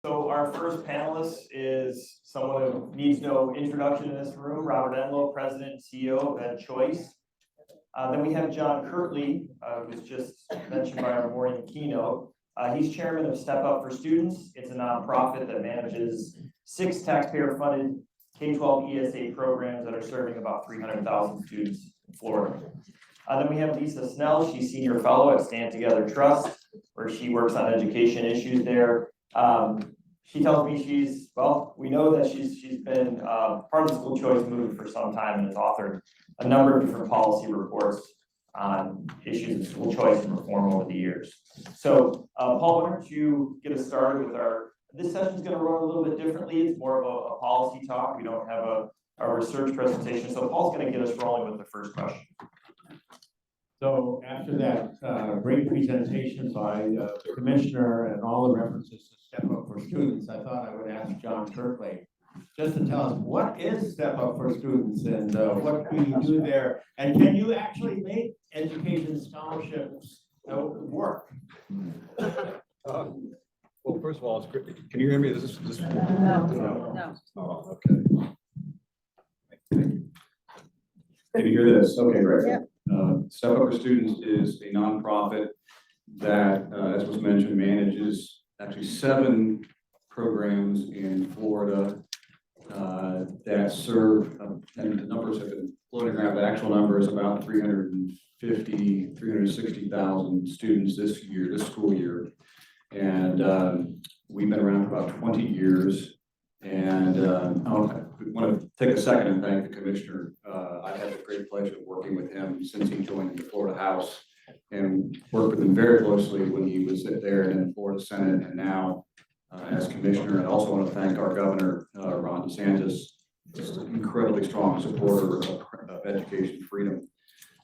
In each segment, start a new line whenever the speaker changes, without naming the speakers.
So our first panelist is someone who needs no introduction in this room, Robert Enlow, President and CEO of EdChoice. Then we have John Kirtley, who's just mentioned by our morning keynote. He's chairman of Step Up for Students. It's a nonprofit that manages 6 taxpayer-funded K-12 ESA programs that are serving about 300,000 students in Florida. Then we have Lisa Snell. She's senior fellow at Stand Together Trust, where she works on education issues there. She tells me we know that she's been part of the school choice movement for some time and has authored a number of different policy reports on issues of school choice and reform over the years. So Paul, why don't you get us started with this session's going to run a little bit differently. It's more of a policy talk. We don't have a research presentation. So Paul's going to get us rolling with the first question.
So after that great presentation by the commissioner and all the references to Step Up for Students, I thought I would ask John Kirtley just to tell us what is Step Up for Students and what do you do there, and can you actually make education scholarships work?
Well, first of all, it's great. Can you hear me?
No.
Oh, okay. Can you hear this? Okay, great.
Yeah.
Step Up for Students is a nonprofit that, as was mentioned, manages actually 7 programs in Florida that serve, and the numbers have been floating around, the actual number is about 360,000 students this school year. And we've been around for about 20 years. And I want to take a second and thank the commissioner. I've had the great pleasure of working with him since he joined the Florida House and worked with him very closely when he was there in the Florida Senate and now as commissioner. And I also want to thank our governor, Ron DeSantis, just an incredibly strong supporter of education freedom.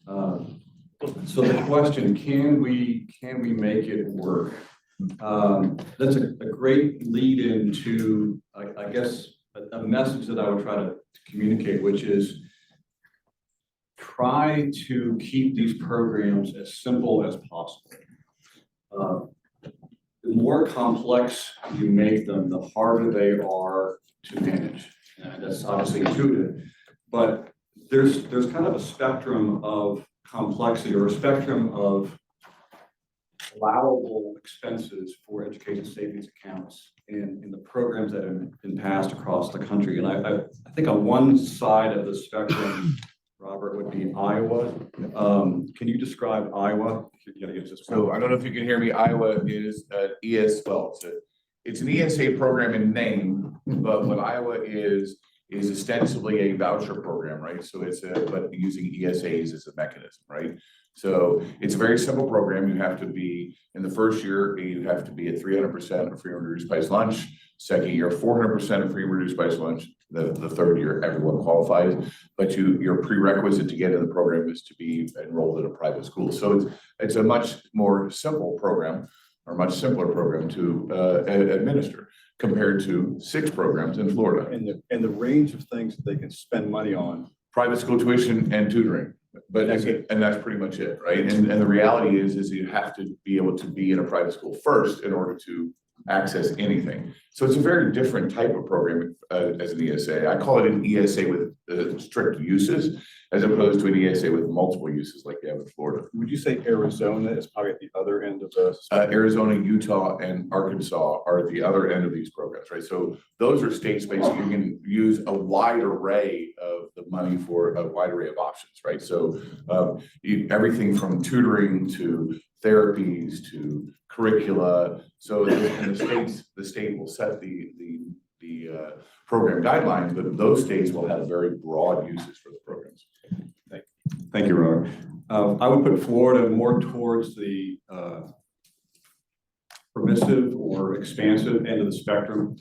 So the question, can we make it work? That's a great lead into, I guess, a message that I would try to communicate, which is try to keep these programs as simple as possible. The more complex you make them, the harder they are to manage. And that's obviously intuitive, but there's kind of a spectrum of complexity or a spectrum of allowable expenses for education savings accounts in the programs that have been passed across the country. And I think on one side of the spectrum, Robert, would be Iowa. Can you describe Iowa?
So I don't know if you can hear me. Iowa is it's an ESA program in name, but what Iowa is ostensibly a voucher program, right? So but using ESAs as a mechanism, right? So it's a very simple program. You have to be, in the first year, you have to be at 300% of free and reduced price lunch. Second year, 400% of free and reduced price lunch. The third year, everyone qualifies. But your prerequisite to get in the program is to be enrolled in a private school. So it's a much more simple program, or much simpler program to administer compared to 6 programs in Florida.
And the range of things that they can spend money on.
Private school tuition and tutoring. But and that's pretty much it, right? And the reality is you have to be able to be in a private school first in order to access anything. So it's a very different type of program as an ESA. I call it an ESA with strict uses, as opposed to an ESA with multiple uses like they have in Florida.
Would you say Arizona is probably at the other end of the
Arizona, Utah, and Arkansas are at the other end of these programs, right? So those are state-based. You can use a wide array of the money for a wide array of options, right? So everything from tutoring to therapies to curricula. So in the state will set the program guidelines, but those states will have very broad uses for the programs.
Thank you, Robert. I would put Florida more towards the permissive or expansive end of the spectrum.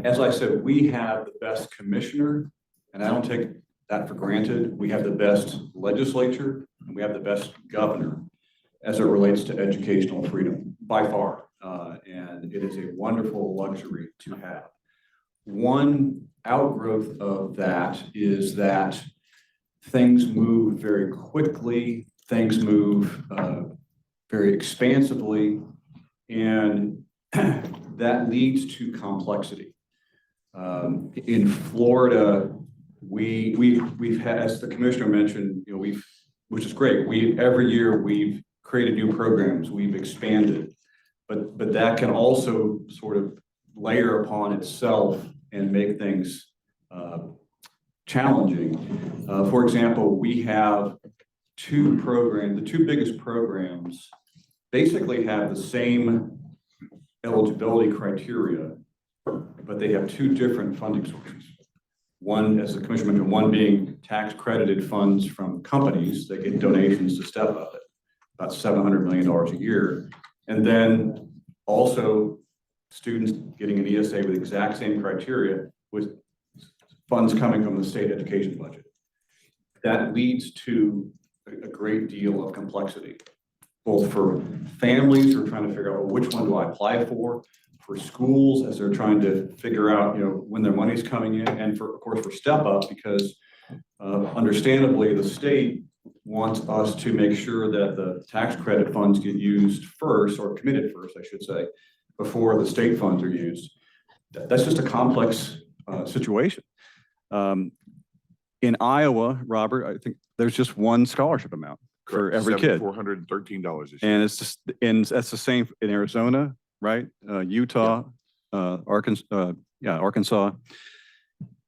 As I said, we have the best commissioner, and I don't take that for granted. We have the best legislature, and we have the best governor as it relates to educational freedom by far. And it is a wonderful luxury to have. One outgrowth of that is that things move very quickly. Things move very expansively, and that leads to complexity. In Florida, we've had, as the commissioner mentioned, you know, which is great. Every year we've created new programs, we've expanded, but that can also sort of layer upon itself and make things challenging. For example, we have two programs, the two biggest programs basically have the same eligibility criteria, but they have two different funding sources. One, as the commissioner mentioned, one being tax credited funds from companies that get donations to Step Up at about $700 million a year. And then also students getting an ESA with the exact same criteria with funds coming from the state education budget. That leads to a great deal of complexity, both for families who are trying to figure out, well, which one do I apply for schools as they're trying to figure out, you know, when their money's coming in, and of course, for Step Up, because understandably, the state wants us to make sure that the tax credit funds get used first, or committed first, I should say, before the state funds are used. That's just a complex situation. In Iowa, Robert, I think there's just one scholarship amount for every kid.
$413 this year.
And it's just, and that's the same in Arizona, right? Utah, Arkansas.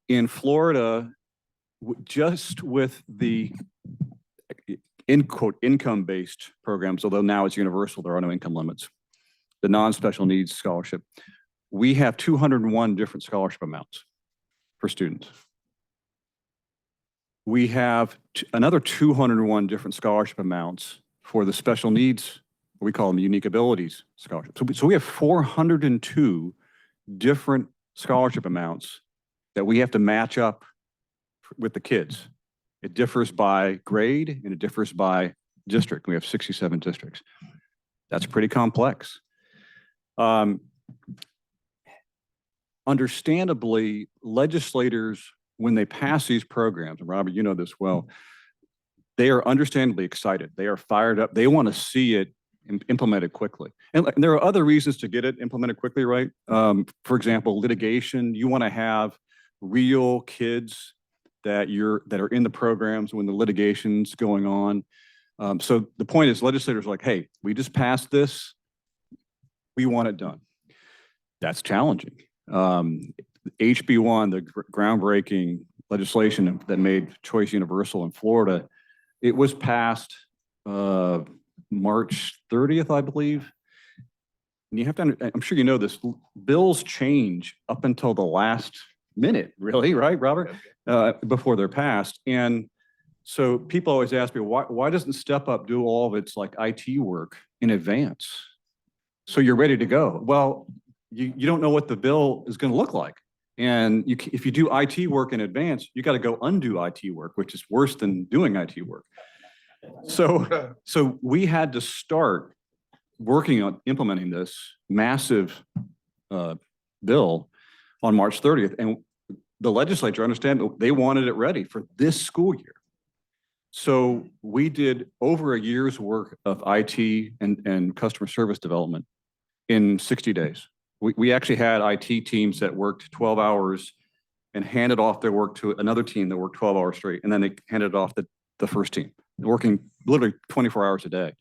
In Florida, just with the income-based programs, although now it's universal, there are no income limits, the non-special needs scholarship, we have 201 different scholarship amounts for students. We have another 201 different scholarship amounts for the special needs, we call them unique abilities scholarships. So we have 402 different scholarship amounts that we have to match up with the kids. It differs by grade and it differs by district. We have 67 districts. That's pretty complex. Understandably, legislators, when they pass these programs, and Robert, you know this well, they are understandably excited. They are fired up. They want to see it implemented quickly. And there are other reasons to get it implemented quickly, right? For example, litigation. You want to have real kids that are in the programs when the litigation's going on. So the point is, legislators are like, hey, we just passed this. We want it done. That's challenging. HB1, the groundbreaking legislation that made choice universal in Florida, it was passed March 30th, I believe. And you have to, I'm sure you know this, bills change up until the last minute, really, right, Robert? Before they're passed. And so people always ask me, why doesn't Step Up do all of its like IT work in advance? So you're ready to go. Well, you don't know what the bill is going to look like. And if you do IT work in advance, you got to go undo IT work, which is worse than doing IT work. So we had to start working on implementing this massive bill on March 30th. And the legislature, understand, they wanted it ready for this school year. So we did over a year's work of IT and customer service development in 60 days. We actually had IT teams that worked 12 hours and handed off their work to another team that worked 12 hours straight. And then they handed it off to the first team, working literally 24 hours a day.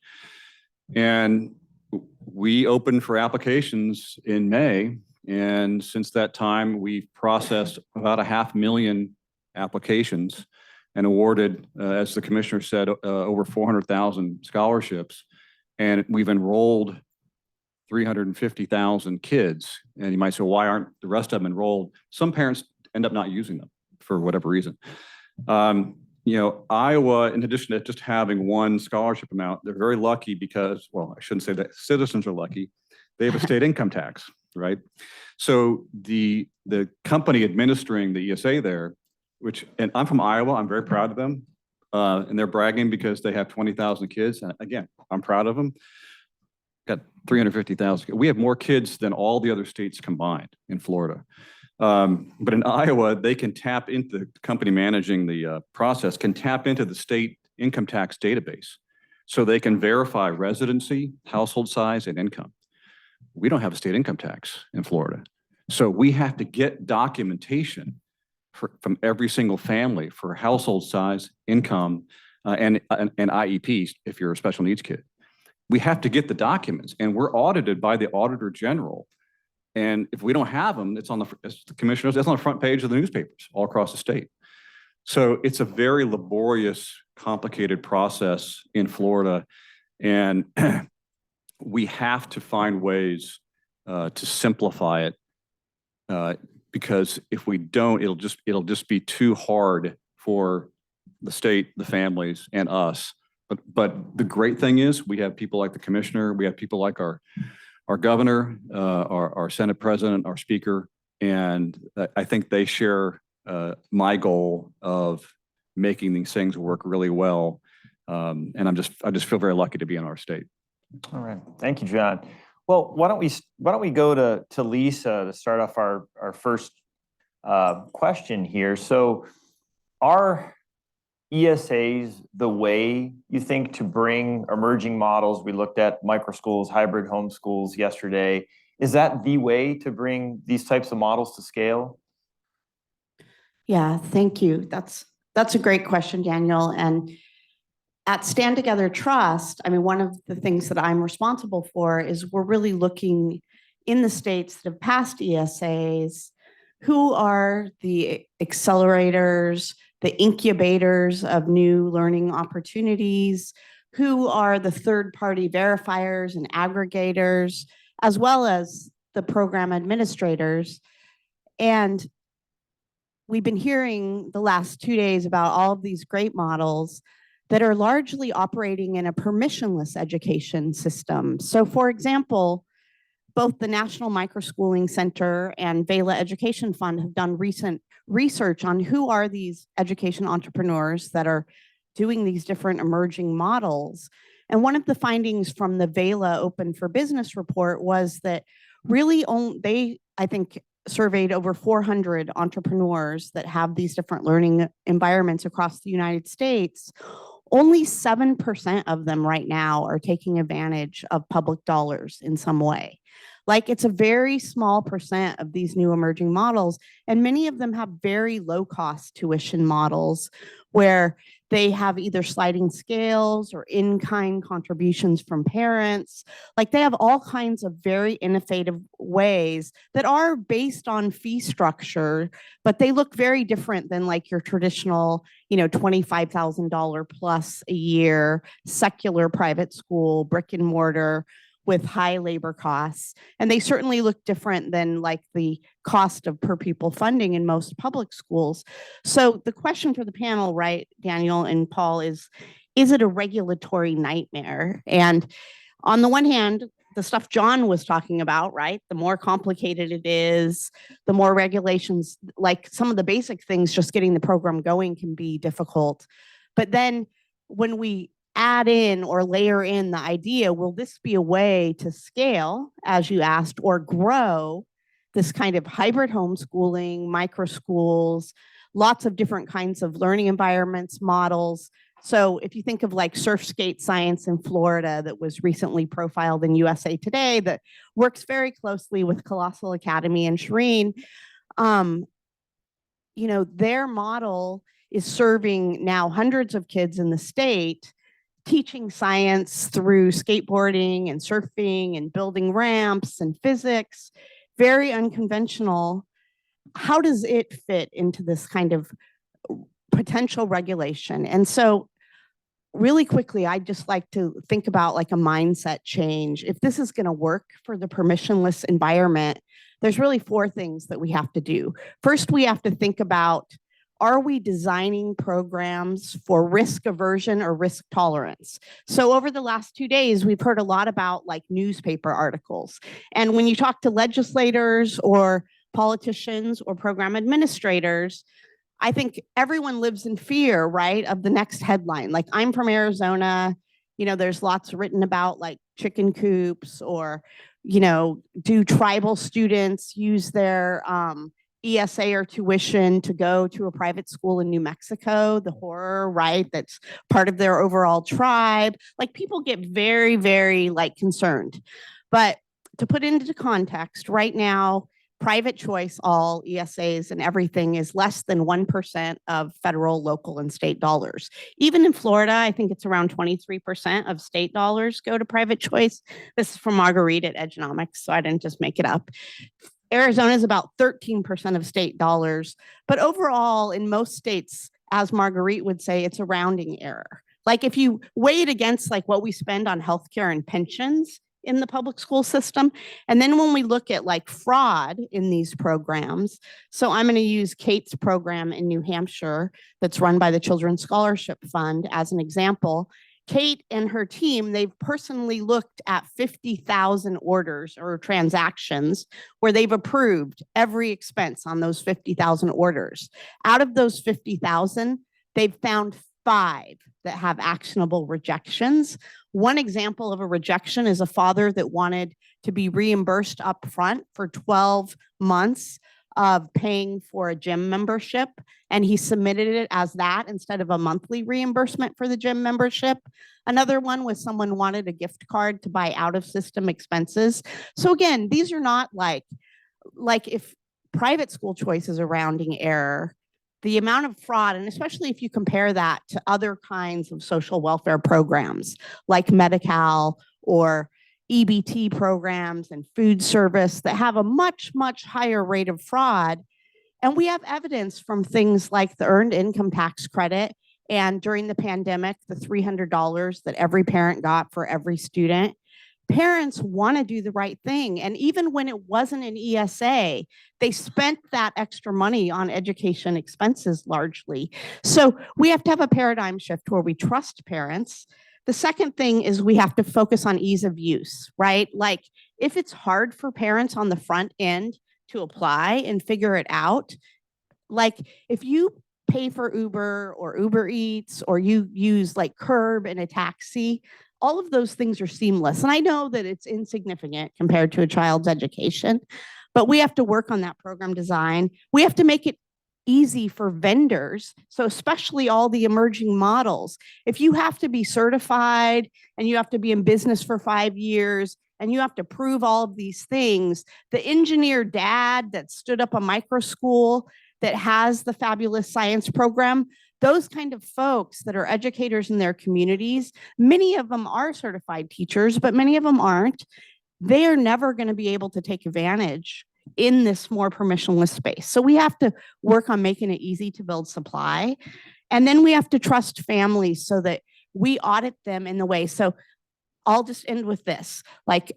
And we opened for applications in May. And since that time, we've processed about 500,000 applications and awarded, as the commissioner said, over 400,000 scholarships. And we've enrolled 350,000 kids. And you might say, why aren't the rest of them enrolled? Some parents end up not using them for whatever reason. You know, Iowa, in addition to just having one scholarship amount, they're very lucky because, well, I shouldn't say that citizens are lucky. They have a state income tax, right? So the company administering the ESA there, and I'm from Iowa, I'm very proud of them. And they're bragging because they have 20,000 kids. And again, I'm proud of them. Got 350,000. We have more kids than all the other states combined in Florida. But in Iowa, they can tap into the company managing the process, can tap into the state income tax database.
so they can verify residency, household size, and income. We don't have a state income tax in Florida. So we have to get documentation from every single family for household size, income, and IEPs if you're a special needs kid. We have to get the documents, and we're audited by the Auditor General. And if we don't have them, it's on the commissioners, that's on the front page of the newspapers all across the state. So it's a very laborious, complicated process in Florida. And we have to find ways to simplify it, because if we don't, it'll just be too hard for the state, the families, and us. But the great thing is we have people like the commissioner, we have people like our governor, our Senate president, our speaker, and I think they share my goal of making these things work really well. And I just feel very lucky to be in our state.
All right, thank you, John. Well, why don't we go to Lisa to start off our first question here. So are ESAs the way you think to bring emerging models? We looked at micro schools, hybrid homeschools yesterday. Is that the way to bring these types of models to scale?
Yeah, thank you. That's a great question, Daniel. And at Stand Together Trust, I mean, one of the things that I'm responsible for is we're really looking in the states that have passed ESAs, who are the accelerators, the incubators of new learning opportunities, who are the third-party verifiers and aggregators, as well as the program administrators. And we've been hearing the last 2 days about all of these great models that are largely operating in a permissionless education system. So for example, both the National Microschooling Center and Vela Education Fund have done recent research on who are these education entrepreneurs that are doing these different emerging models. And one of the findings from the Vela Open for Business report was that really they, I think, surveyed over 400 entrepreneurs that have these different learning environments across the United States. Only 7% of them right now are taking advantage of public dollars in some way. Like, it's a very small percent of these new emerging models, and many of them have very low cost tuition models where they have either sliding scales or in-kind contributions from parents. Like, they have all kinds of very innovative ways that are based on fee structure, but they look very different than like your traditional, $25,000 plus a year secular private school, brick and mortar, with high labor costs. And they certainly look different than like the cost of per pupil funding in most public schools. So the question for the panel, right, Daniel and Paul, is it a regulatory nightmare? And on the one hand, the stuff John was talking about, right, the more complicated it is, the more regulations, like some of the basic things, just getting the program going can be difficult. But then when we add in or layer in the idea, will this be a way to scale, as you asked, or grow this kind of hybrid homeschooling, micro schools, lots of different kinds of learning environments, models. So if you think of like surf skate science in Florida that was recently profiled in USA Today that works very closely with Colossal Academy and Shireen, their model is serving now hundreds of kids in the state, teaching science through skateboarding and surfing and building ramps and physics, very unconventional. How does it fit into this kind of potential regulation? And so really quickly, I'd just like to think about like a mindset change. If this is going to work for the permissionless environment, there's really 4 things that we have to do. First, we have to think about, are we designing programs for risk aversion or risk tolerance? So over the last 2 days, we've heard a lot about like newspaper articles. And when you talk to legislators or politicians or program administrators, I think everyone lives in fear, right, of the next headline. Like, I'm from Arizona, there's lots written about like chicken coops, or, do tribal students use their ESA or tuition to go to a private school in New Mexico, the horror, right? That's part of their overall tribe. Like people get very, very like concerned. But to put into context, right now, private choice, all ESAs and everything is less than 1% of federal, local, and state dollars. Even in Florida, I think it's around 23% of state dollars go to private choice. This is from Marguerite at Edgenomics, so I didn't just make it up. Arizona is about 13% of state dollars, but overall in most states, as Marguerite would say, it's a rounding error. Like if you weigh it against like what we spend on healthcare and pensions in the public school system, and then when we look at like fraud in these programs, so I'm going to use Kate's program in New Hampshire that's run by the Children's Scholarship Fund as an example. Kate and her team, they've personally looked at 50,000 orders or transactions where they've approved every expense on those 50,000 orders. Out of those 50,000, they've found 5 that have actionable rejections. One example of a rejection is a father that wanted to be reimbursed upfront for 12 months of paying for a gym membership, and he submitted it as that instead of a monthly reimbursement for the gym membership. Another one was someone wanted a gift card to buy out of system expenses. So again, these are not like if private school choice is a rounding error, the amount of fraud, and especially if you compare that to other kinds of social welfare programs like Medi-Cal or EBT programs and food service that have a much, much higher rate of fraud. And we have evidence from things like the earned income tax credit and during the pandemic, the $300 that every parent got for every student. Parents want to do the right thing. And even when it wasn't an ESA, they spent that extra money on education expenses largely. So we have to have a paradigm shift where we trust parents. The second thing is we have to focus on ease of use, right? Like if it's hard for parents on the front end to apply and figure it out, like if you pay for Uber or Uber Eats or you use like Curb in a taxi, all of those things are seamless. And I know that it's insignificant compared to a child's education, but we have to work on that program design. We have to make it easy for vendors. So especially all the emerging models, if you have to be certified and you have to be in business for 5 years and you have to prove all of these things, the engineer dad that stood up a micro school that has the fabulous science program, those kind of folks that are educators in their communities, many of them are certified teachers, but many of them aren't. They are never going to be able to take advantage in this more permissionless space. So we have to work on making it easy to build supply. And then we have to trust families so that we audit them in the way. So I'll just end with this. Like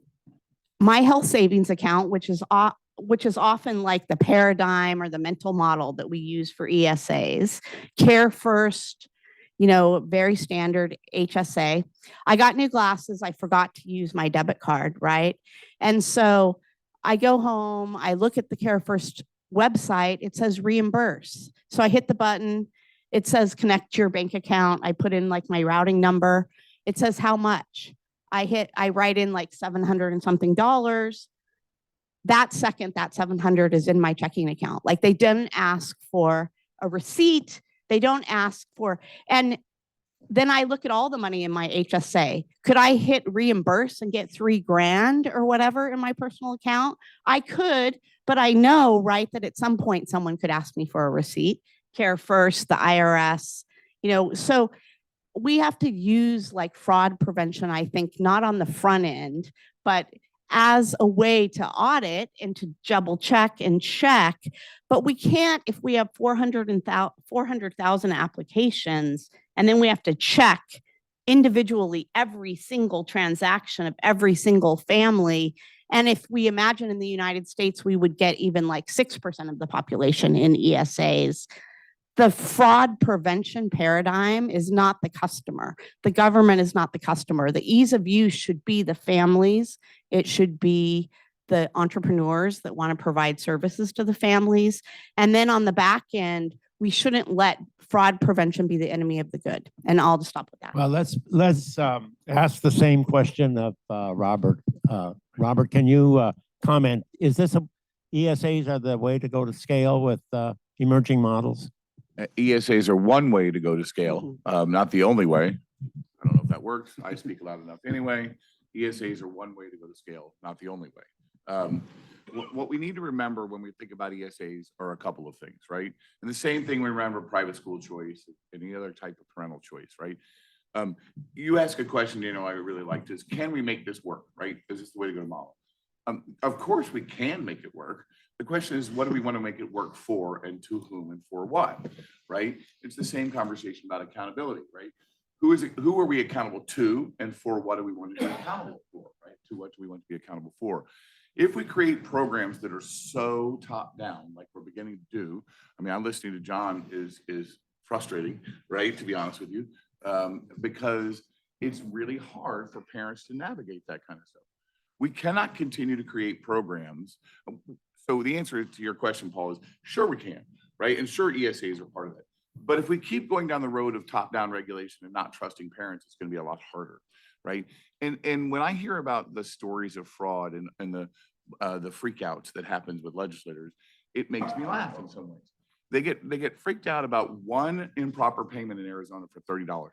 my health savings account, which is often like the paradigm or the mental model that we use for ESAs, Care First, you know, very standard HSA. I got new glasses. I forgot to use my debit card, right? And so I go home, I look at the Care First website, it says reimburse. So I hit the button, it says connect your bank account. I put in like my routing number. It says how much. I write in like $700 and something. That second, that 700 is in my checking account. Like they didn't ask for a receipt. They don't ask for, and then I look at all the money in my HSA. Could I hit reimburse and get $3,000 or whatever in my personal account? I could, but I know, right, that at some point someone could ask me for a receipt. Care First, the IRS, you know, so we have to use like fraud prevention, I think, not on the front end, but as a way to audit and to double check and check. But we can't, if we have 400,000 applications, and then we have to check individually every single transaction of every single family. And if we imagine in the United States, we would get even like 6% of the population in ESAs. The fraud prevention paradigm is not the customer. The government is not the customer. The ease of use should be the families. It should be the entrepreneurs that want to provide services to the families. And then on the back end, we shouldn't let fraud prevention be the enemy of the good. And I'll just stop with that.
Well, let's ask the same question of Robert. Robert, can you comment? Is this ESAs are the way to go to scale with emerging models?
ESAs are one way to go to scale, not the only way. I don't know if that works. I speak loud enough anyway. ESAs are one way to go to scale, not the only way. What we need to remember when we think about ESAs are a couple of things, right? And the same thing we remember private school choice, any other type of parental choice, right? You ask a question, you know, I really liked is, can we make this work, right? Is this the way to go to model? Of course we can make it work. The question is, what do we want to make it work for and to whom and for what, right? It's the same conversation about accountability, right? Who are we accountable to and for what do we want to be accountable for, right? To what do we want to be accountable for? If we create programs that are so top down, like we're beginning to do, I mean, I'm listening to John is frustrating, right? To be honest with you, because it's really hard for parents to navigate that kind of stuff. We cannot continue to create programs. So the answer to your question, Paul, is sure we can, right? And sure ESAs are part of it. But if we keep going down the road of top-down regulation and not trusting parents, it's going to be a lot harder, right? And when I hear about the stories of fraud and the freakouts that happens with legislators, it makes me laugh in some ways. They get freaked out about one improper payment in Arizona for $30,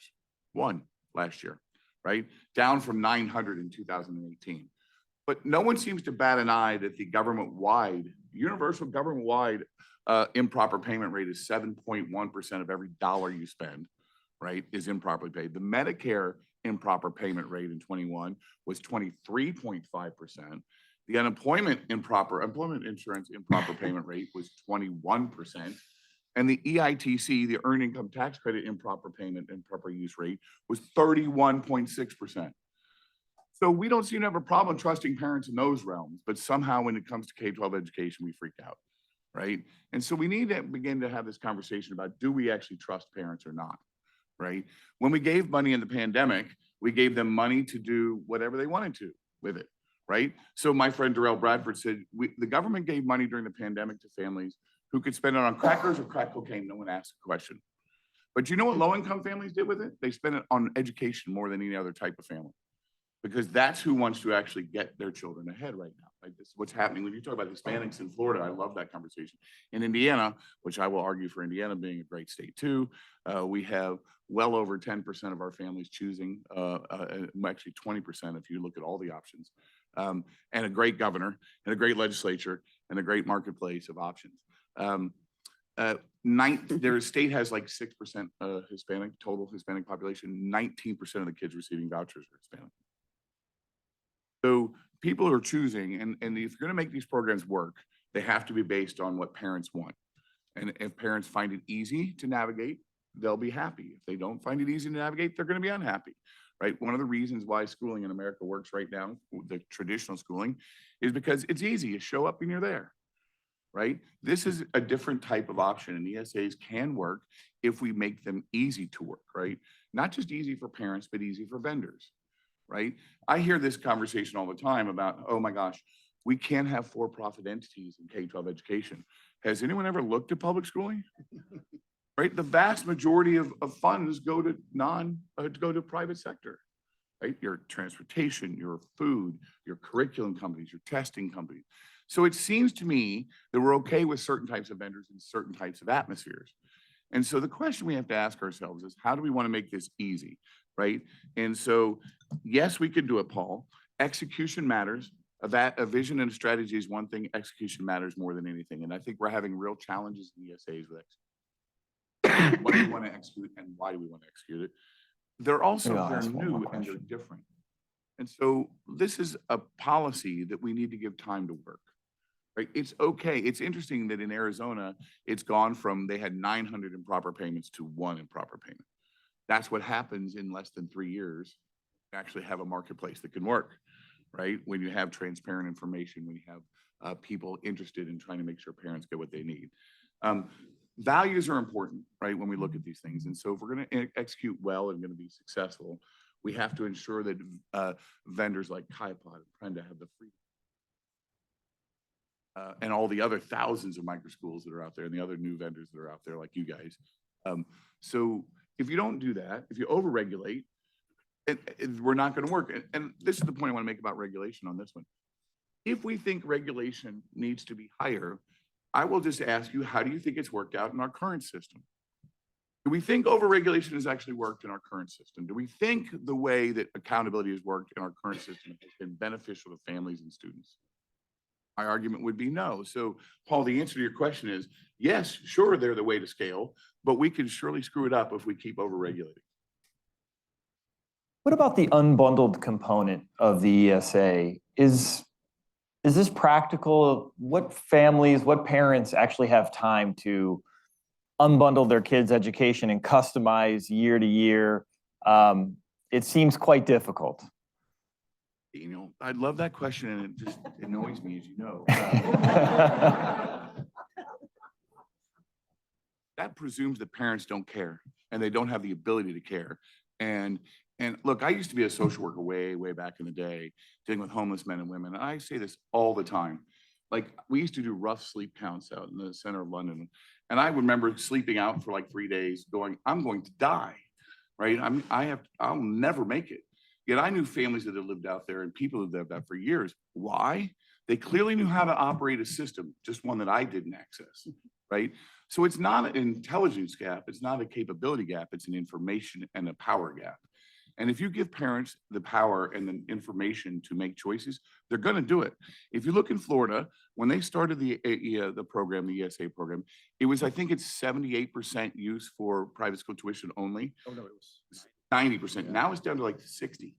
one last year, right? Down from 900 in 2018. But no one seems to bat an eye that the government-wide, universal government-wide improper payment rate is 7.1% of every dollar you spend, right, is improperly paid. The Medicare improper payment rate in 21 was 23.5%. The employment insurance improper payment rate was 21%. And the EITC, the Earned Income Tax Credit improper payment improper use rate was 31.6%. So we don't seem to have a problem trusting parents in those realms, but somehow when it comes to K-12 education, we freak out, right? And so we need to begin to have this conversation about, do we actually trust parents or not, right? When we gave money in the pandemic, we gave them money to do whatever they wanted to with it, right? So my friend Darrell Bradford said, the government gave money during the pandemic to families who could spend it on crackers or crack cocaine. No one asked a question. But you know what low-income families did with it? They spent it on education more than any other type of family, because that's who wants to actually get their children ahead right now. Like, this is what's happening. When you talk about Hispanics in Florida, I love that conversation. In Indiana, which I will argue for Indiana being a great state too, we have well over 10% of our families choosing, actually 20% if you look at all the options, and a great governor and a great legislature and a great marketplace of options. Their state has like 6% Hispanic, total Hispanic population. 19% of the kids receiving vouchers are Hispanic. So people are choosing, and if you're going to make these programs work, they have to be based on what parents want. And if parents find it easy to navigate, they'll be happy. If they don't find it easy to navigate, they're going to be unhappy, right? One of the reasons why schooling in America works right now, the traditional schooling, is because it's easy. You show up and you're there, right? This is a different type of option, and ESAs can work if we make them easy to work, right? Not just easy for parents, but easy for vendors, right? I hear this conversation all the time about, oh my gosh, we can't have for-profit entities in K-12 education. Has anyone ever looked at public schooling? Right? The vast majority of funds go to private sector, right? Your transportation, your food, your curriculum companies, your testing companies. So it seems to me that we're okay with certain types of vendors in certain types of atmospheres. And so the question we have to ask ourselves is, how do we want to make this easy, right? And so, yes, we can do it, Paul. Execution matters. A vision and a strategy is one thing. Execution matters more than anything. And I think we're having real challenges in ESAs with execution. What do we want to execute and why do we want to execute it? They're new and they're different. And so this is a policy that we need to give time to work. Right? It's okay. It's interesting that in Arizona, it's gone from, they had 900 improper payments to 1 improper payment. That's what happens in less than 3 years. You actually have a marketplace that can work, right? When you have transparent information, when you have people interested in trying to make sure parents get what they need. Values are important, right? When we look at these things. And so if we're going to execute well and going to be successful, we have to ensure that vendors like Kaiapod and Prenda have the freedom. And all the other thousands of micro schools that are out there and the other new vendors that are out there like you guys. So if you don't do that, if you overregulate, we're not going to work. And this is the point I want to make about regulation on this one. If we think regulation needs to be higher, I will just ask you, how do you think it's worked out in our current system? Do we think overregulation has actually worked in our current system? Do we think the way that accountability has worked in our current system has been beneficial to families and students? My argument would be no. So, Paul, the answer to your question is yes, sure, they're the way to scale, but we can surely screw it up if we keep overregulating.
What about the unbundled component of the ESA? Is this practical? What families, what parents actually have time to unbundle their kids' education and customize year to year? It seems quite difficult.
Daniel, I love that question, and it just annoys me, as you know. That presumes that parents don't care and they don't have the ability to care. And look, I used to be a social worker way back in the day, dealing with homeless men and women. And I say this all the time. Like, we used to do rough sleep counts out in the center of London. And I remember sleeping out for like 3 days going, I'm going to die, right? I'll never make it. Yet I knew families that had lived out there and people that lived out for years. Why? They clearly knew how to operate a system, just one that I didn't access, right? So it's not an intelligence gap. It's not a capability gap. It's an information and a power gap. And if you give parents the power and the information to make choices, they're going to do it. If you look in Florida, when they started the program, the ESA program, it was, I think it's 78% use for private school tuition only.
Oh, no, it was
90%.
Yeah.
Now it's down to like 60.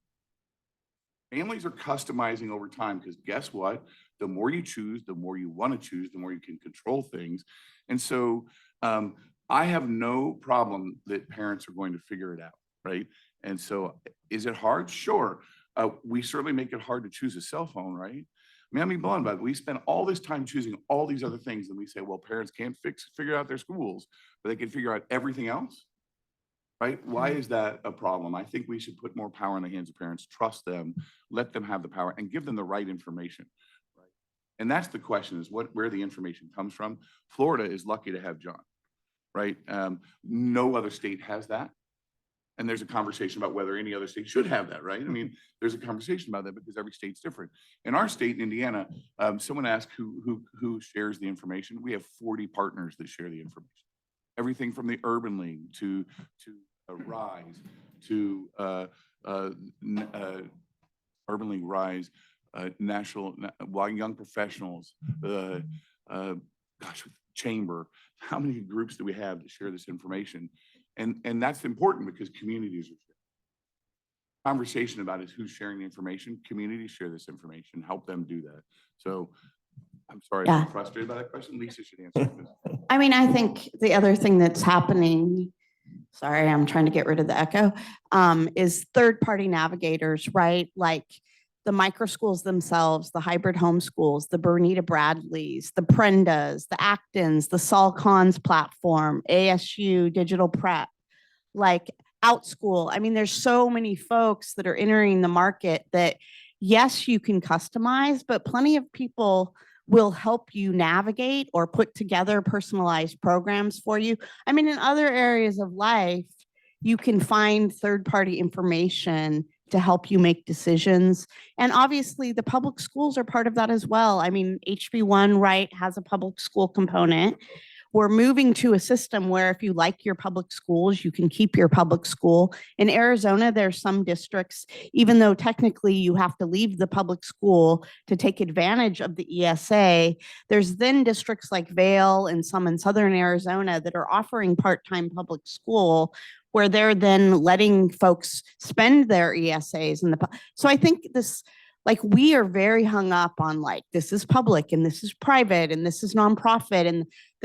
Families are customizing over time because guess what? The more you choose, the more you want to choose, the more you can control things. And so I have no problem that parents are going to figure it out, right? And so is it hard? Sure. We certainly make it hard to choose a cell phone, right? I mean, blunt about it. We spend all this time choosing all these other things, and we say, well, parents can't figure out their schools, but they can figure out everything else. Right? Why is that a problem? I think we should put more power in the hands of parents, trust them, let them have the power, and give them the right information. Right? And that's the question: is where the information comes from. Florida is lucky to have John, right? No other state has that, and there's a conversation about whether any other state should have that, right? I mean, there's a conversation about that because every state's different. In our state, in Indiana, someone asked who shares the information. We have 40 partners that share the information. Everything from the Urban League to Rise to Urban League Rise, National Young Professionals, Chamber. How many groups do we have to share this information? And that's important because communities are sharing. Conversation about is who's sharing the information. Communities share this information. Help them do that. So I'm sorry, I'm frustrated by that question. Lisa should answer this.
I mean, I think the other thing that's happening, sorry, I'm trying to get rid of the echo, is third-party navigators, right? Like the micro schools themselves, the hybrid homeschools, the Bernita Bradleys, the Prendas, the Actons, the Sol Khan's platform, ASU, Digital Prep, like OutSchool. I mean, there's so many folks that are entering the market that, yes, you can customize, but plenty of people will help you navigate or put together personalized programs for you. I mean, in other areas of life, you can find third-party information to help you make decisions. And obviously the public schools are part of that as well. I mean, HB1, right, has a public school component. We're moving to a system where if you like your public schools, you can keep your public school. In Arizona, there's some districts, even though technically you have to leave the public school to take advantage of the ESA, there's then districts like Vail and some in Southern Arizona that are offering part-time public school where they're then letting folks spend their ESAs. So I think this, like, we are very hung up on like, this is public and this is private and this is nonprofit.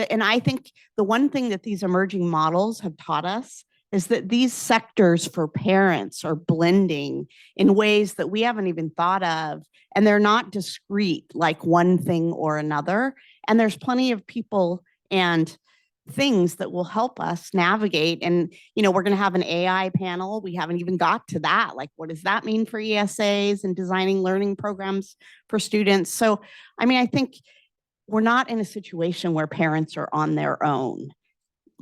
And I think the one thing that these emerging models have taught us is that these sectors for parents are blending in ways that we haven't even thought of. And they're not discrete like one thing or another. And there's plenty of people and things that will help us navigate. And, you know, we're going to have an AI panel. We haven't even got to that. Like, what does that mean for ESAs and designing learning programs for students? So, I mean, I think we're not in a situation where parents are on their own.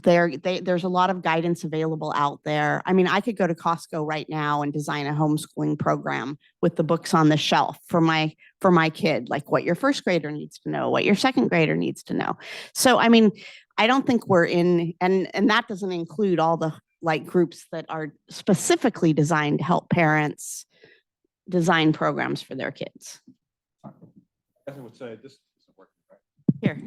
there's a lot of guidance available out there. I mean, I could go to Costco right now and design a homeschooling program with the books on the shelf for my kid, like what your first grader needs to know, what your second grader needs to know. So, I mean, I don't think we're in, and that doesn't include all the like groups that are specifically designed to help parents design programs for their kids.
I would say this isn't working.
Here.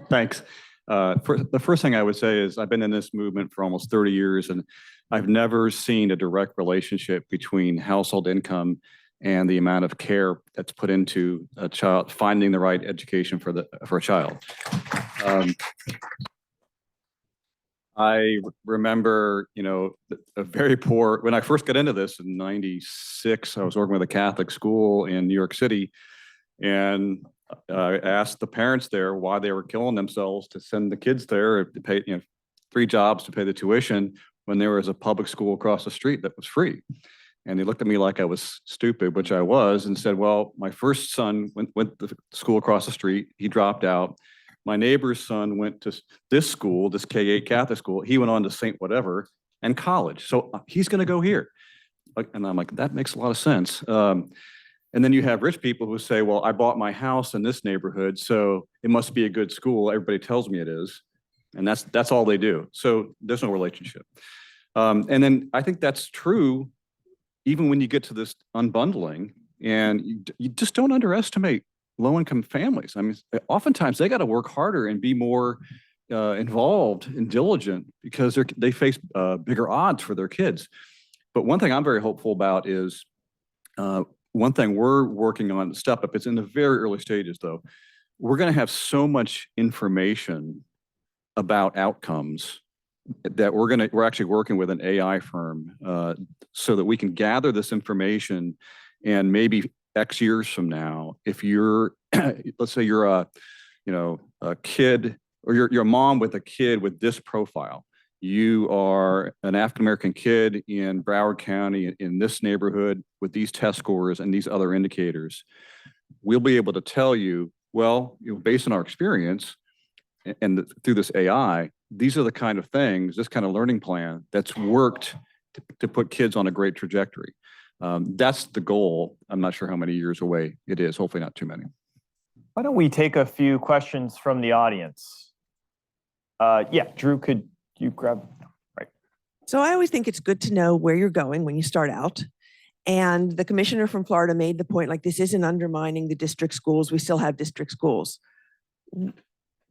Thanks. The first thing I would say is I've been in this movement for almost 30 years, and I've never seen a direct relationship between household income and the amount of care that's put into a child finding the right education for a child. I remember, a very poor, when I first got into this in 96, I was working with a Catholic school in New York City. And I asked the parents there why they were killing themselves to send the kids there to pay, 3 jobs to pay the tuition when there was a public school across the street that was free. And they looked at me like I was stupid, which I was, and said, well, my first son went to school across the street. He dropped out. My neighbor's son went to this school, this K-8 Catholic school. He went on to St. Whatever and college. So he's going to go here. And I'm like, that makes a lot of sense. And then you have rich people who say, well, I bought my house in this neighborhood, so it must be a good school. Everybody tells me it is. And that's all they do. So there's no relationship. And then I think that's true even when you get to this unbundling, and you just don't underestimate low-income families. I mean, oftentimes they got to work harder and be more involved and diligent because they face bigger odds for their kids. But one thing I'm very hopeful about is one thing we're working on, Step Up, it's in the very early stages though. We're going to have so much information about outcomes that we're actually working with an AI firm so that we can gather this information, and maybe X years from now, if you're, let's say you're a kid, or you're a mom with a kid with this profile, you are an African-American kid in Broward County in this neighborhood with these test scores and these other indicators, we'll be able to tell you, well, based on our experience and through this AI, these are the kind of things, this kind of learning plan that's worked to put kids on a great trajectory. That's the goal. I'm not sure how many years away it is. Hopefully not too many.
Why don't we take a few questions from the audience? Yeah, Drew, could you grab? Right.
So I always think it's good to know where you're going when you start out. And the commissioner from Florida made the point, like, this isn't undermining the district schools. We still have district schools.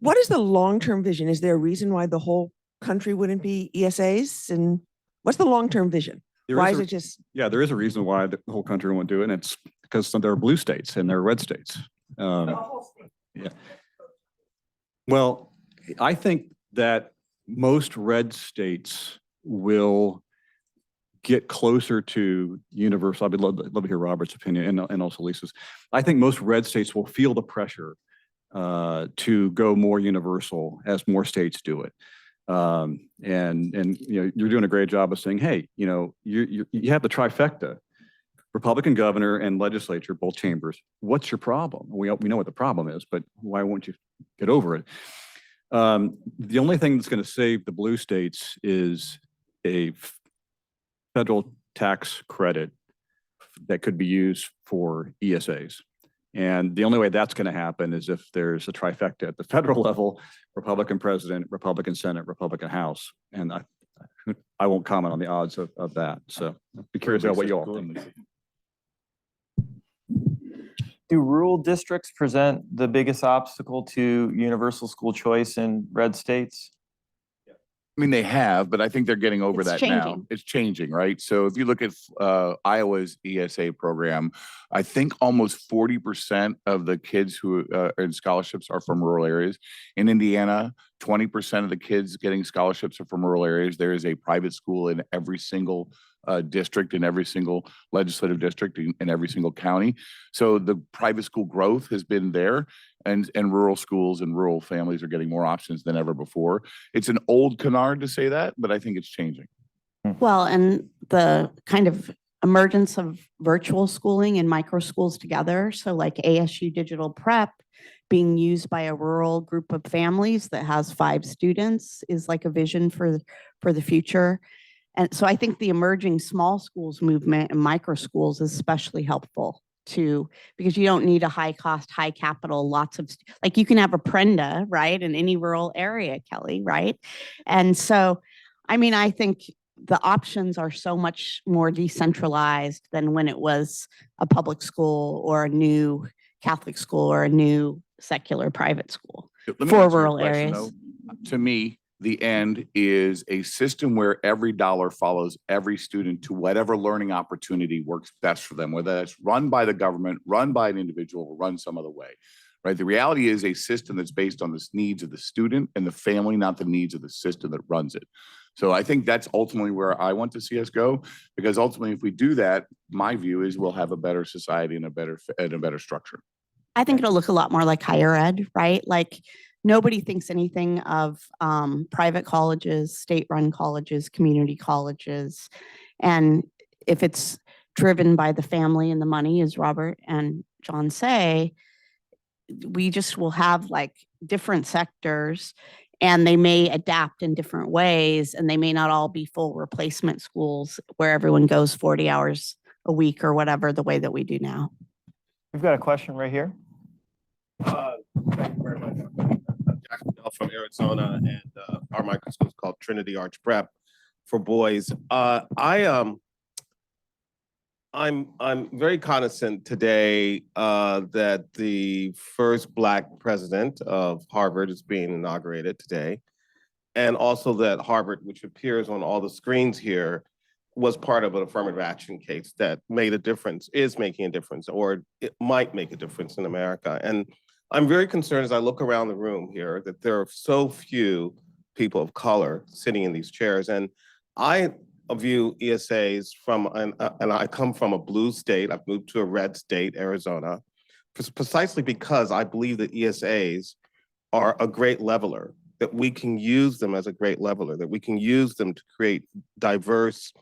What is the long-term vision? Is there a reason why the whole country wouldn't be ESAs? And what's the long-term vision? Why is it just?
Yeah, there is a reason why the whole country won't do it, and it's because there are blue states and there are red states. Yeah. Well, I think that most red states will get closer to universal. I'd love to hear Robert's opinion and also Lisa's. I think most red states will feel the pressure to go more universal as more states do it. And you're doing a great job of saying, hey, you have the trifecta, Republican governor and legislature, both chambers. What's your problem? We know what the problem is, but why won't you get over it? The only thing that's going to save the blue states is a federal tax credit that could be used for ESAs. And the only way that's going to happen is if there's a trifecta at the federal level: Republican president, Republican Senate, Republican House. And I won't comment on the odds of that. So I'd be curious about what you all think.
Do rural districts present the biggest obstacle to universal school choice in red states?
I mean, they have, but I think they're getting over
It's
that now.
changing.
It's changing, right? So if you look at Iowa's ESA program, I think almost 40% of the kids who are in scholarships are from rural areas. In Indiana, 20% of the kids getting scholarships are from rural areas. There is a private school in every single district, in every single legislative district, in every single county. So the private school growth has been there, and rural schools and rural families are getting more options than ever before. It's an old canard to say that, but I think it's changing.
Well, and the kind of emergence of virtual schooling and micro schools together. So like ASU Digital Prep being used by a rural group of families that has 5 students is like a vision for the future. And so I think the emerging small schools movement and micro schools is especially helpful too, because you don't need a high cost, high capital, like you can have a Prenda, right, in any rural area, Kelly, right? And so, I mean, I think the options are so much more decentralized than when it was a public school or a new Catholic school or a new secular private school
Let me
for
answer your
rural
question,
areas.
though. To me, the end is a system where every dollar follows every student to whatever learning opportunity works best for them, whether that's run by the government, run by an individual, or run some other way, right? The reality is a system that's based on the needs of the student and the family, not the needs of the system that runs it. So I think that's ultimately where I want to see us go, because ultimately, if we do that, my view is we'll have a better society and a better structure.
I think it'll look a lot more like higher ed, right? Like nobody thinks anything of private colleges, state-run colleges, community colleges. And if it's driven by the family and the money, as Robert and John say, we just will have like different sectors and they may adapt in different ways and they may not all be full replacement schools where everyone goes 40 hours a week or whatever the way that we do now.
We've got a question right here.
Thank you very much. I'm Jack Snell from Arizona, and our micro school is called Trinity Arch Prep for boys. I'm very cognizant today that the first Black president of Harvard is being inaugurated today, and also that Harvard, which appears on all the screens here, was part of an affirmative action case that made a difference, is making a difference, or it might make a difference in America. And I'm very concerned as I look around the room here that there are so few people of color sitting in these chairs. And I view ESAs and I come from a blue state, I've moved to a red state, Arizona, precisely because I believe that ESAs are a great leveler, that we can use them as a great leveler, that we can use them to create diverse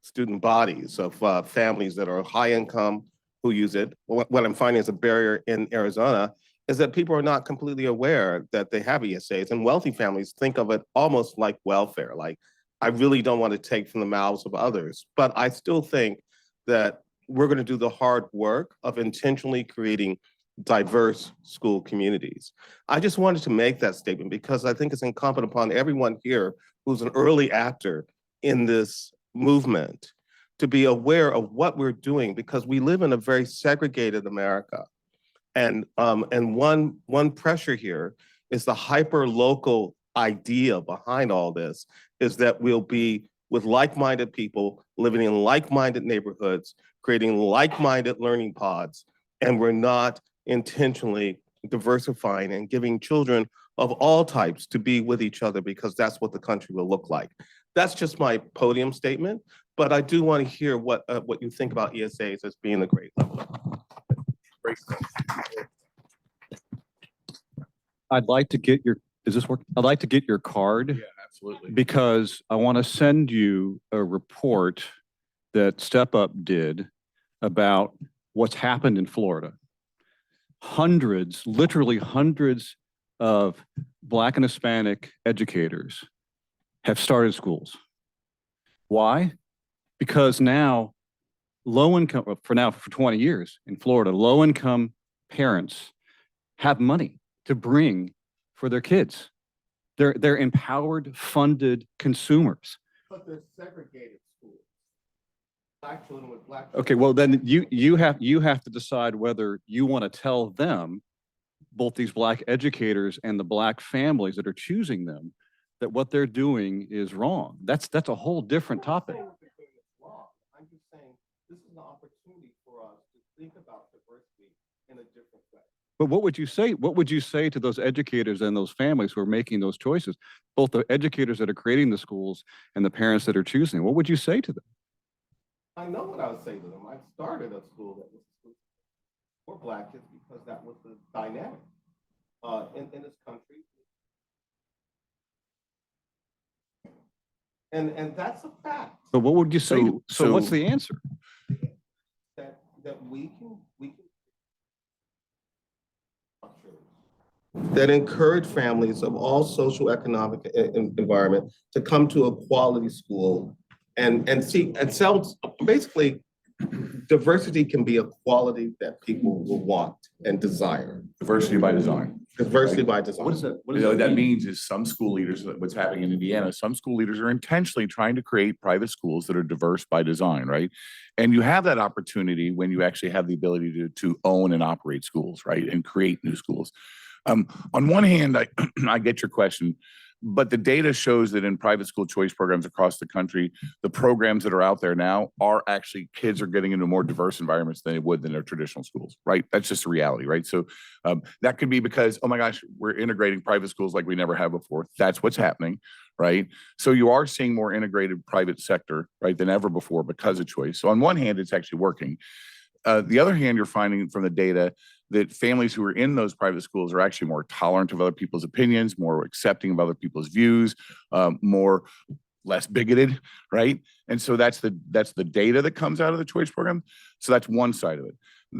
student bodies of families that are high income who use it. What I'm finding is a barrier in Arizona is that people are not completely aware that they have ESAs, and wealthy families think of it almost like welfare. Like, I really don't want to take from the mouths of others, but I still think that we're going to do the hard work of intentionally creating diverse school communities. I just wanted to make that statement because I think it's incumbent upon everyone here who's an early actor in this movement to be aware of what we're doing, because we live in a very segregated America. And one pressure here is the hyper-local idea behind all this is that we'll be with like-minded people living in like-minded neighborhoods, creating like-minded learning pods, and we're not intentionally diversifying and giving children of all types to be with each other, because that's what the country will look like. That's just my podium statement, but I do want to hear what you think about ESAs as being a great leveler. Great.
I'd like to get your, does this work? I'd like to get your card.
Yeah, absolutely.
Because I want to send you a report that Step Up did about what's happened in Florida. Hundreds, literally hundreds of Black and Hispanic educators have started schools. Why? Because now low income, for 20 years in Florida, low income parents have money to bring for their kids. They're empowered, funded consumers.
But they're segregated schools. Black children with Black.
Okay, well then you have to decide whether you want to tell them, both these Black educators and the Black families that are choosing them, that what they're doing is wrong. That's a whole different topic.
I'm just saying this is an opportunity for us to think about diversity in a different way.
But what would you say? What would you say to those educators and those families who are making those choices? Both the educators that are creating the schools and the parents that are choosing. What would you say to them?
I know what I would say to them. I started a school that was for Black kids because that was the dynamic in this country. And that's a fact.
But what would you say? So what's the answer?
That we can structures that encourage families of all social economic environment to come to a quality school and see and sell. Basically, diversity can be a quality that people will want and desire.
Diversity by design.
Diversity by design.
What is that? What
You
does
know, what that
mean?
means is some school leaders, what's happening in Indiana, some school leaders are intentionally trying to create private schools that are diverse by design, right? And you have that opportunity when you actually have the ability to own and operate schools, right? And create new schools. On one hand, I get your question, but the data shows that in private school choice programs across the country, the programs that are out there now are actually, kids are getting into more diverse environments than they would in their traditional schools, right? That's just a reality, right? So that could be because, oh my gosh, we're integrating private schools like we never have before. That's what's happening, right? So you are seeing more integrated private sector, right, than ever before because of choice. So on one hand, it's actually working. The other hand, you're finding from the data that families who are in those private schools are actually more tolerant of other people's opinions, more accepting of other people's views, less bigoted, right? And so that's the data that comes out of the choice program. So that's one side of it.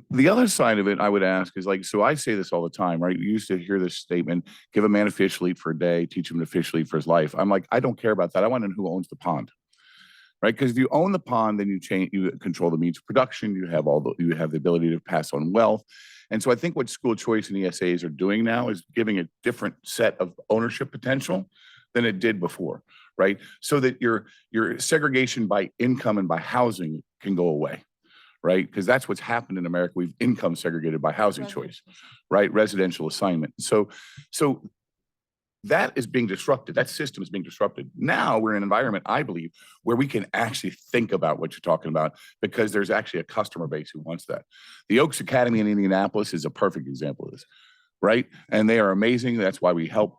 The other side of it, I would ask is like, so I say this all the time, right? You used to hear this statement, give a man a fish to eat for a day, teach him to fish to eat for his life. I'm like, I don't care about that. I want to know who owns the pond. Right, because if you own the pond, then you control the means of production. You have the ability to pass on wealth, and so I think what school choice and ESAs are doing now is giving a different set of ownership potential than it did before, right? So that your segregation by income and by housing can go away, right? Because that's what's happened in America. We've income segregated by housing choice, right? Residential assignment. So that is being disrupted. That system is being disrupted. Now we're in an environment, I believe, where we can actually think about what you're talking about because there's actually a customer base who wants that. The Oaks Academy in Indianapolis is a perfect example of this, right? And they are amazing. That's why we help.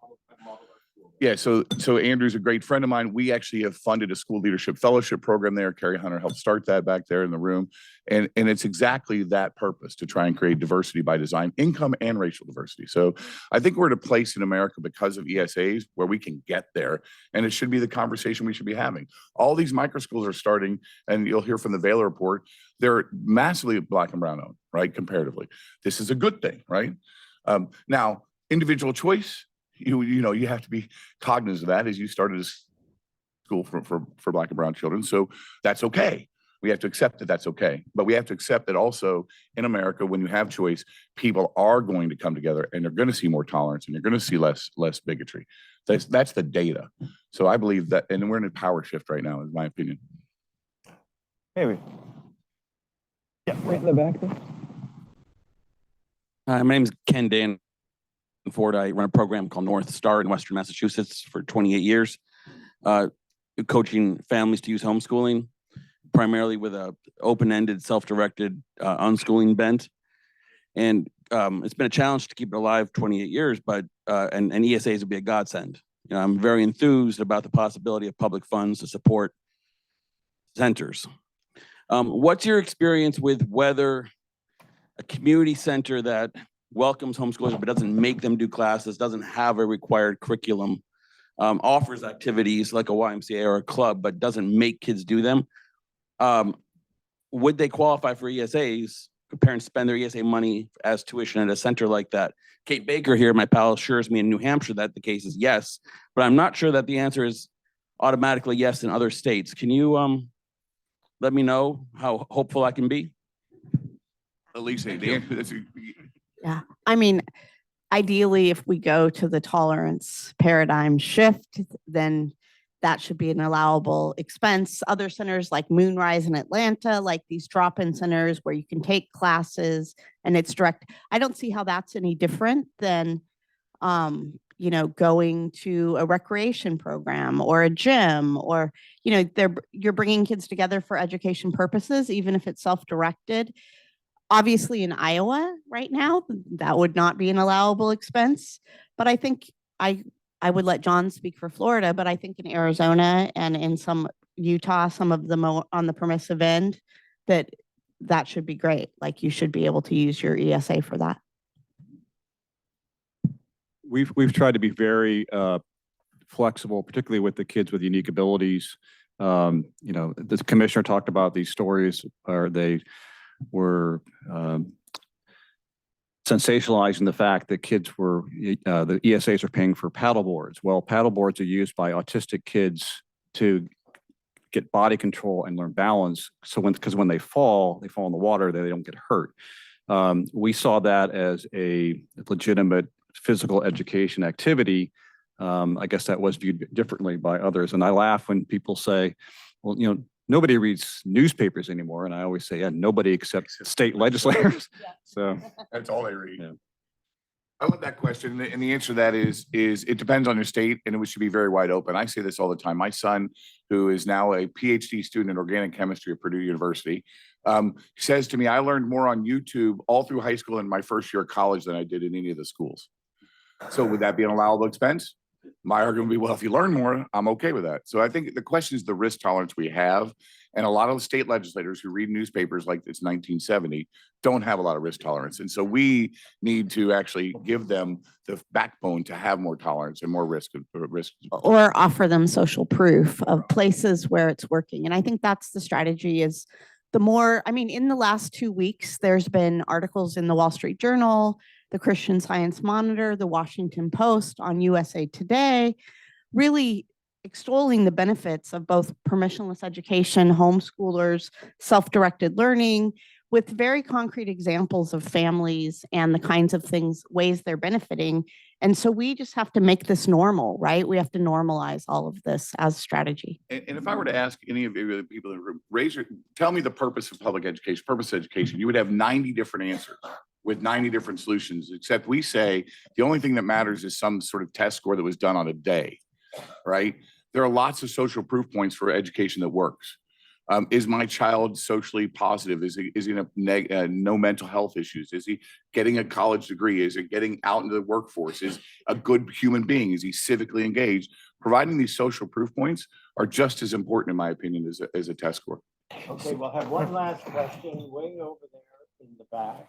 Yeah, so Andrew's a great friend of mine. We actually have funded a school leadership fellowship program there. Carrie Hunter helped start that back there in the room. And it's exactly that purpose, to try and create diversity by design, income and racial diversity. So I think we're at a place in America because of ESAs where we can get there. And it should be the conversation we should be having. All these micro schools are starting, and you'll hear from the Baylor report, they're massively Black and brown owned, right, comparatively. This is a good thing, right? Now, individual choice, you know, you have to be cognizant of that as you started a school for Black and brown children. So that's okay. We have to accept that that's okay. But we have to accept that also in America, when you have choice, people are going to come together and they're going to see more tolerance and you're going to see less bigotry. That's the data. So I believe that, and we're in a power shift right now, in my opinion.
Maybe. Yeah, right in the back there.
Hi, my name is Ken Danford. I run a program called North Star in Western Massachusetts for 28 years, coaching families to use homeschooling, primarily with a open-ended, self-directed unschooling bent. And it's been a challenge to keep it alive 28 years, but and ESAs would be a godsend. You know, I'm very enthused about the possibility of public funds to support centers. What's your experience with whether a community center that welcomes homeschoolers but doesn't make them do classes, doesn't have a required curriculum, offers activities like a YMCA or a club, but doesn't make kids do them? Would they qualify for ESAs? Could parents spend their ESA money as tuition at a center like that? Kate Baker here, my pal, assures me in New Hampshire that the case is yes, but I'm not sure that the answer is automatically yes in other states. Can you let me know how hopeful I can be?
Elisa,
Yeah, I mean, ideally, if we go to the tolerance paradigm shift, then that should be an allowable expense. Other centers like Moonrise in Atlanta, like these drop-in centers where you can take classes and it's direct. I don't see how that's any different than, you know, going to a recreation program or a gym, or, you know, you're bringing kids together for education purposes, even if it's self-directed. Obviously in Iowa right now, that would not be an allowable expense. But I think I would let John speak for Florida, but I think in Arizona and in some Utah, some of them on the permissive end, that should be great. Like you should be able to use your ESA for that.
We've tried to be very flexible, particularly with the kids with unique abilities. You know, the commissioner talked about these stories, or they were sensationalizing the fact that kids were, the ESAs are paying for paddle boards. Well, paddle boards are used by autistic kids to get body control and learn balance. So because when they fall in the water, they don't get hurt. We saw that as a legitimate physical education activity. I guess that was viewed differently by others. And I laugh when people say, well, nobody reads newspapers anymore. And I always say, yeah, nobody except state legislators. So
That's all they read.
Yeah.
I love that question. And the answer to that is it depends on your state and it should be very wide open. I say this all the time. My son, who is now a PhD student in organic chemistry at Purdue University, says to me, I learned more on YouTube all through high school and my first year of college than I did in any of the schools. So would that be an allowable expense? My argument would be, well, if you learn more, I'm okay with that. So I think the question is the risk tolerance we have. And a lot of the state legislators who read newspapers like it's 1970 don't have a lot of risk tolerance. And so we need to actually give them the backbone to have more tolerance and more risk.
Or offer them social proof of places where it's working. And I think that's the strategy is the more, in the last 2 weeks, there's been articles in the Wall Street Journal, the Christian Science Monitor, the Washington Post, on USA Today, really extolling the benefits of both permissionless education, homeschoolers, self-directed learning, with very concrete examples of families and the kinds of ways they're benefiting. And so we just have to make this normal, right? We have to normalize all of this as strategy.
And if I were to ask any of the people in the room, tell me the purpose of public education, purpose of education, you would have 90 different answers with 90 different solutions, except we say the only thing that matters is some sort of test score that was done on a day, right? There are lots of social proof points for education that works. Is my child socially positive? Is he in no mental health issues? Is he getting a college degree? Is he getting out into the workforce? Is a good human being? Is he civically engaged? Providing these social proof points are just as important, in my opinion, as a test score.
Okay, we'll have one last question way over there in the back.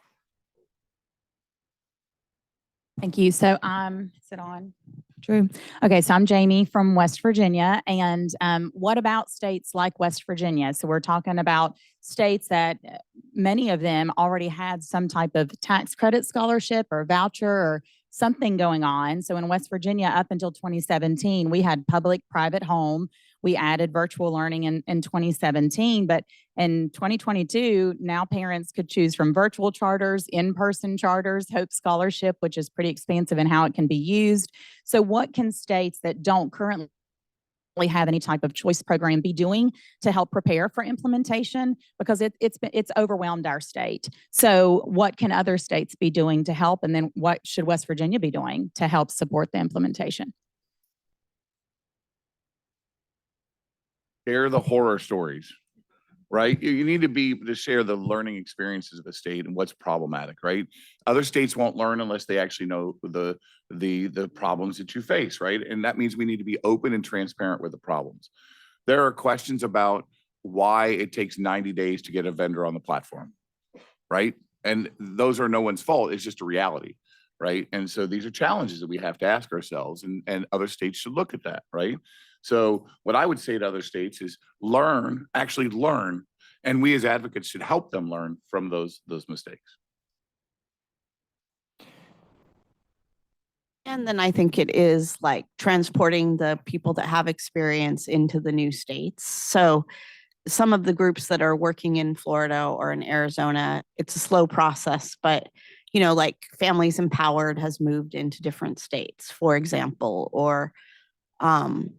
Thank you. So is it on? True. Okay, so I'm Jamie from West Virginia. And what about states like West Virginia? So we're talking about states that many of them already had some type of tax credit scholarship or voucher or something going on. So in West Virginia, up until 2017, we had public-private home. We added virtual learning in 2017, but in 2022, now parents could choose from virtual charters, in-person charters, Hope Scholarship, which is pretty expansive in how it can be used. So what can states that don't currently have any type of choice program be doing to help prepare for implementation? Because it's overwhelmed our state. So what can other states be doing to help? And then what should West Virginia be doing to help support the implementation?
Share the horror stories, right? You need to share the learning experiences of a state and what's problematic, right? Other states won't learn unless they actually know the problems that you face, right? And that means we need to be open and transparent with the problems. There are questions about why it takes 90 days to get a vendor on the platform, right? And those are no one's fault. It's just a reality, right? And so these are challenges that we have to ask ourselves, and other states should look at that, right? So what I would say to other states is actually learn, and we as advocates should help them learn from those mistakes.
And then I think it is like transporting the people that have experience into the new states. So some of the groups that are working in Florida or in Arizona, it's a slow process, but like Families Empowered has moved into different states, for example, or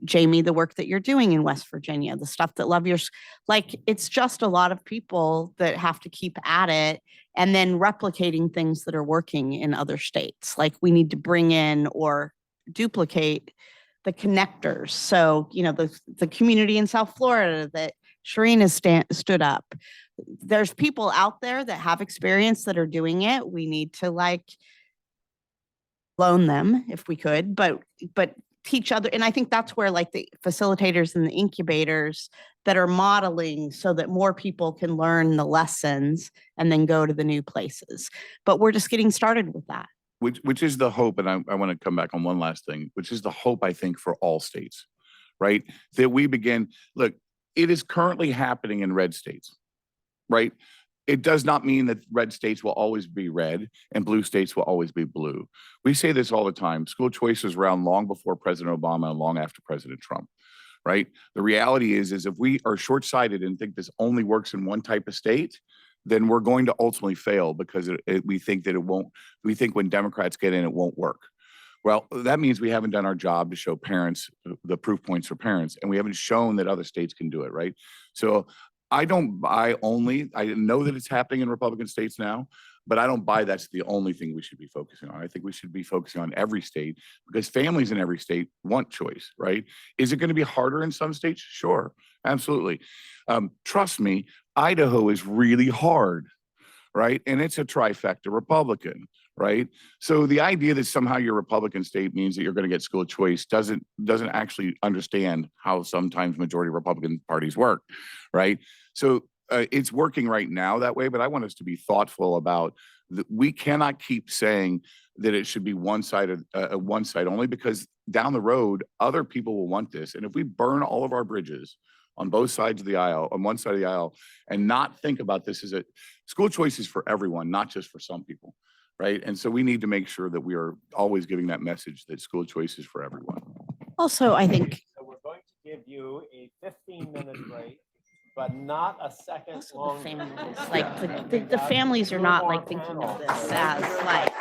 Jamie, the work that you're doing in West Virginia, the stuff that Love Yours, like it's just a lot of people that have to keep at it and then replicating things that are working in other states. Like we need to bring in or duplicate the connectors. So, the community in South Florida that Shireen has stood up. There's people out there that have experience that are doing it. We need to loan them if we could, but teach other. And I think that's where the facilitators and the incubators that are modeling so that more people can learn the lessons and then go to the new places. But we're just getting started with that.
Which is the hope, and I want to come back on one last thing, which is the hope, I think, for all states, right? That we begin, look, it is currently happening in red states, right? It does not mean that red states will always be red and blue states will always be blue. We say this all the time. School choice was around long before President Obama and long after President Trump, right? The reality is if we are short-sighted and think this only works in one type of state, then we're going to ultimately fail because we think that it won't, we think when Democrats get in, it won't work. Well, that means we haven't done our job to show parents the proof points for parents, and we haven't shown that other states can do it, right? So I don't buy only, I know that it's happening in Republican states now, but I don't buy that's the only thing we should be focusing on. I think we should be focusing on every state because families in every state want choice, right? Is it going to be harder in some states? Sure, absolutely. Trust me, Idaho is really hard, right? And it's a trifecta Republican, right? So the idea that somehow your Republican state means that you're going to get school choice doesn't actually understand how sometimes majority Republican parties work, right? So it's working right now that way, but I want us to be thoughtful about that. We cannot keep saying that it should be one side only because down the road, other people will want this. And if we burn all of our bridges on both sides of the aisle, on one side of the aisle, and not think about this as a school choice is for everyone, not just for some people, right? And so we need to make sure that we are always giving that message that school choice is for everyone.
Also, I think
So we're going to give you a 15-minute break, but not a second
also
longer.
the families, like the families are not like thinking of this as like,